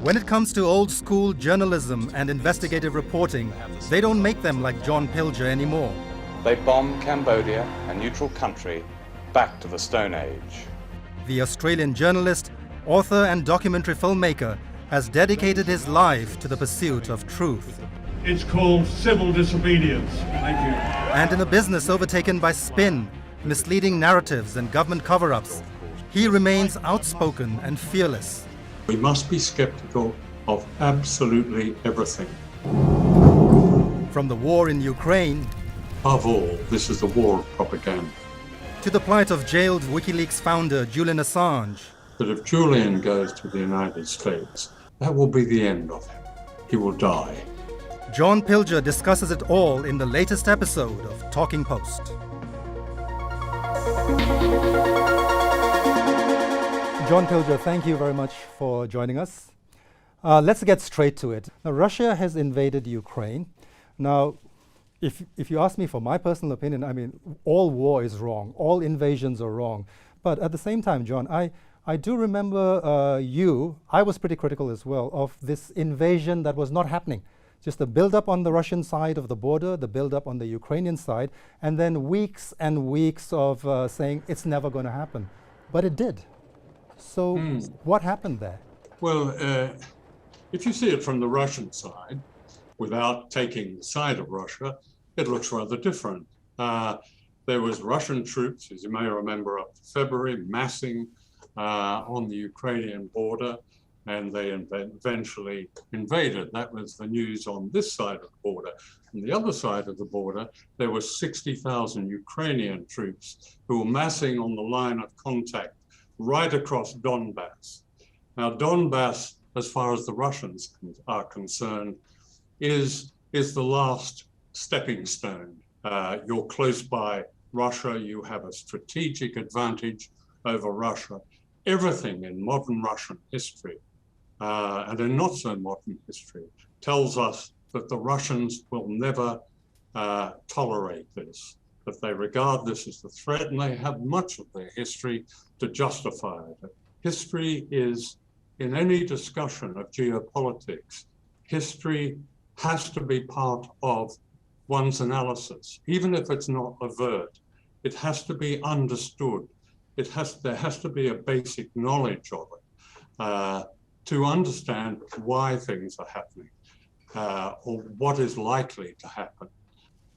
When it comes to old-school journalism and investigative reporting, they don't make them like John Pilger anymore. They bombed Cambodia, a neutral country, back to the Stone Age. The Australian journalist, author and documentary filmmaker has dedicated his life to the pursuit of truth. It's called civil disobedience. Thank you. And in a business overtaken by spin, misleading narratives and government cover-ups, he remains outspoken and fearless. We must be skeptical of absolutely everything. From the war in Ukraine, Above all, this is a war of propaganda. to the plight of jailed WikiLeaks founder Julian Assange, That if Julian goes to the United States, that will be the end of him. He will die. John Pilger discusses it all in the latest episode of Talking Post. John Pilger, thank you very much for joining us. Let's get straight to it. Now, Russia has invaded Ukraine. Now, if you ask me for my personal opinion, I mean, all war is wrong. All invasions are wrong. But at the same time, John, I do remember I was pretty critical as well of this invasion that was not happening. Just the build-up on the Russian side of the border, the build-up on the Ukrainian side, and then weeks and weeks of saying it's never going to happen. But it did. So what happened there? Well, if you see it from the Russian side, without taking the side of Russia, it looks rather different. There was Russian troops, as you may remember, up to February, massing on the Ukrainian border, and they eventually invaded. That was the news on this side of the border. On the other side of the border, there were 60,000 Ukrainian troops who were massing on the line of contact right across Donbass. Now, Donbass, as far as the Russians are concerned, is the last stepping stone. You're close by Russia, you have a strategic advantage over Russia. Everything in modern Russian history, and in not so modern history, tells us that the Russians will never tolerate this, that they regard this as a threat, and they have much of their history to justify it. History is, in any discussion of geopolitics, history has to be part of one's analysis, even if it's not overt. It has to be understood. There has to be a basic knowledge of it to understand why things are happening or what is likely to happen.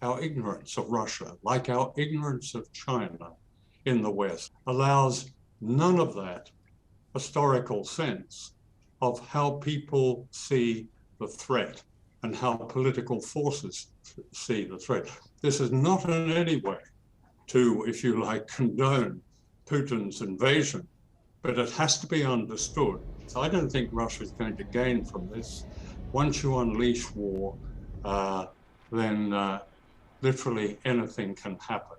Our ignorance of Russia, like our ignorance of China in the West, allows none of that historical sense of how people see the threat and how political forces see the threat. This is not in any way to, if you like, condone Putin's invasion, but it has to be understood. So I don't think Russia is going to gain from this. Once you unleash war, then literally anything can happen.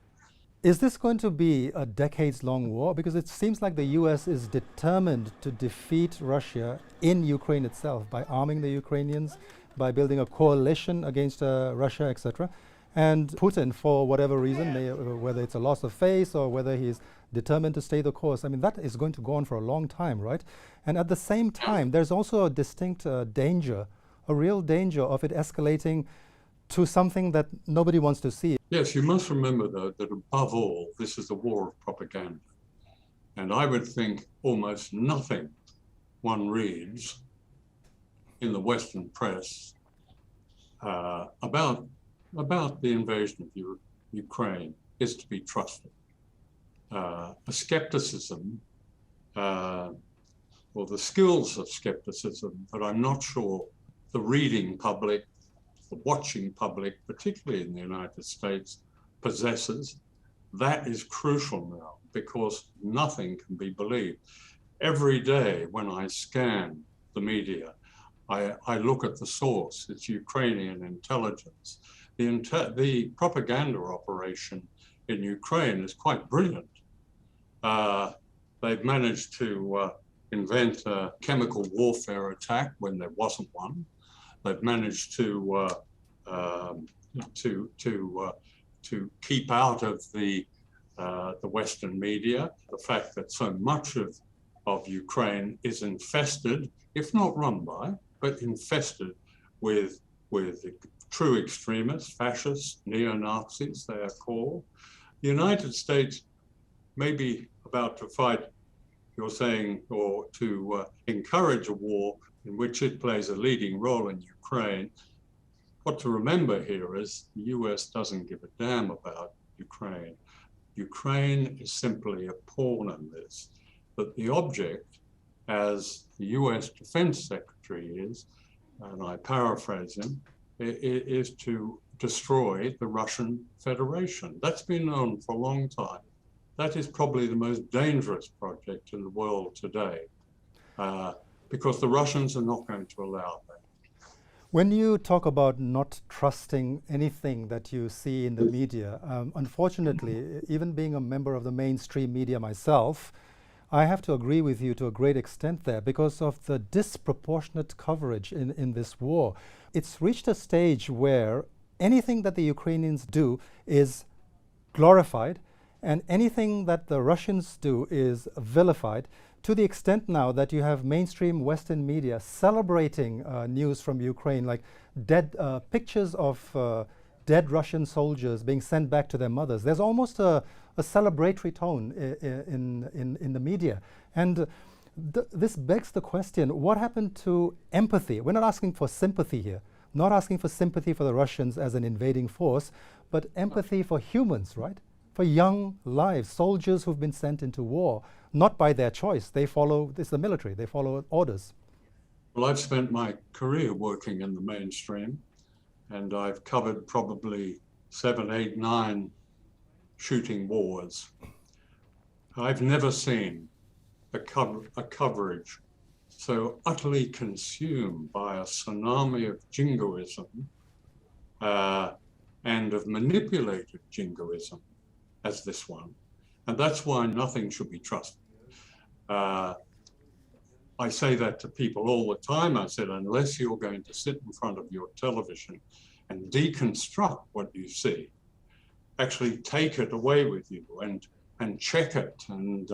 Is this going to be a decades-long war? Because it seems like the US is determined to defeat Russia in Ukraine itself by arming the Ukrainians, by building a coalition against Russia, etc. And Putin, for whatever reason, whether it's a loss of face or whether he's determined to stay the course, I mean, that is going to go on for a long time, right? And at the same time, there's also a distinct danger, a real danger of it escalating to something that nobody wants to see. Yes, you must remember, though, that above all, this is a war of propaganda. And I would think almost nothing one reads in the Western press about the invasion of Ukraine is to be trusted. A skepticism, or the skills of skepticism, that I'm not sure the reading public, the watching public, particularly in the United States, possesses, that is crucial now, because nothing can be believed. Every day when I scan the media, I look at the source, it's Ukrainian intelligence. The propaganda operation in Ukraine is quite brilliant. They've managed to invent a chemical warfare attack when there wasn't one. They've managed to keep out of the Western media the fact that so much of of Ukraine is infested, if not run by, but infested with true extremists, fascists, neo-Nazis, they are called. The United States may be about to fight, you're saying, or to encourage a war in which it plays a leading role in Ukraine. What to remember here is the US doesn't give a damn about Ukraine. Ukraine is simply a pawn in this. But the object, as the US Defense Secretary is, and I paraphrase him, is to destroy the Russian Federation. That's been known for a long time. That is probably the most dangerous project in the world today, because the Russians are not going to allow that. When you talk about not trusting anything that you see in the media, unfortunately, even being a member of the mainstream media myself, I have to agree with you to a great extent there because of the disproportionate coverage in this war. It's reached a stage where anything that the Ukrainians do is glorified and anything that the Russians do is vilified, to the extent now that you have mainstream Western media celebrating news from Ukraine, like pictures of dead Russian soldiers being sent back to their mothers. There's almost a celebratory tone in the media. And this begs the question, what happened to empathy? We're not asking for sympathy here, not asking for sympathy for the Russians as an invading force, but empathy for humans, right? For young lives, soldiers who've been sent into war, not by their choice. They follow, it's the military, they follow orders. Well, I've spent my career working in the mainstream, and I've covered probably 7, 8, 9 shooting wars. I've never seen a coverage so utterly consumed by a tsunami of jingoism and of manipulated jingoism as this one. And that's why nothing should be trusted. I say that to people all the time. I said, unless you're going to sit in front of your television and deconstruct what you see, actually take it away with you and check it and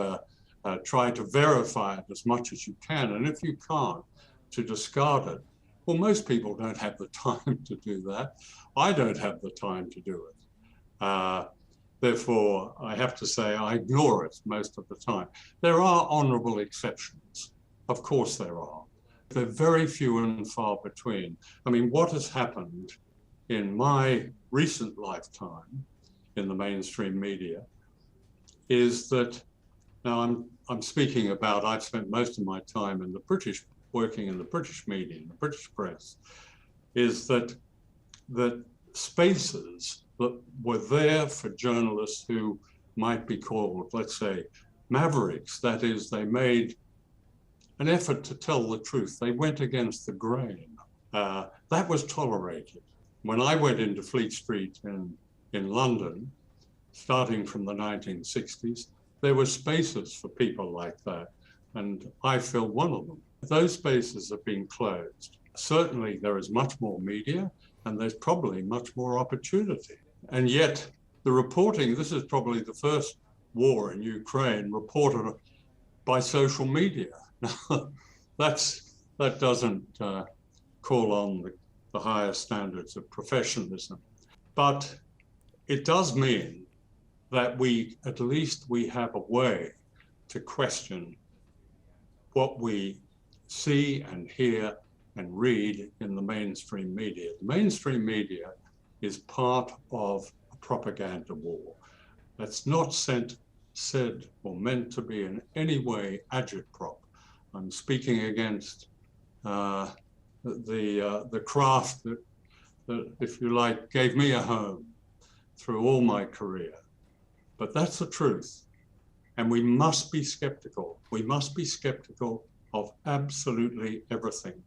try to verify it as much as you can. And if you can't, to discard it. Well, most people don't have the time to do that. I don't have the time to do it. Therefore, I have to say I ignore it most of the time. There are honorable exceptions. Of course there are. They're very few and far between. I mean, what has happened in my recent lifetime in the mainstream media is that, now I'm speaking about, I've spent most of my time in the working in the British media, in the British press, is that spaces that were there for journalists who might be called, let's say, mavericks. That is, they made an effort to tell the truth. They went against the grain. That was tolerated. When I went into Fleet Street in London, starting from the 1960s, there were spaces for people like that, and I filled one of them. Those spaces have been closed. Certainly there is much more media, and there's probably much more opportunity. And yet the reporting, this is probably the first war in Ukraine reported by social media. That doesn't call on the highest standards of professionalism. But it does mean that at least we have a way to question what we see and hear and read in the mainstream media. The mainstream media is part of a propaganda war. That's not said or meant to be in any way agitprop. I'm speaking against the craft that, if you like, gave me a home through all my career. But that's the truth. And we must be skeptical. We must be skeptical of absolutely everything.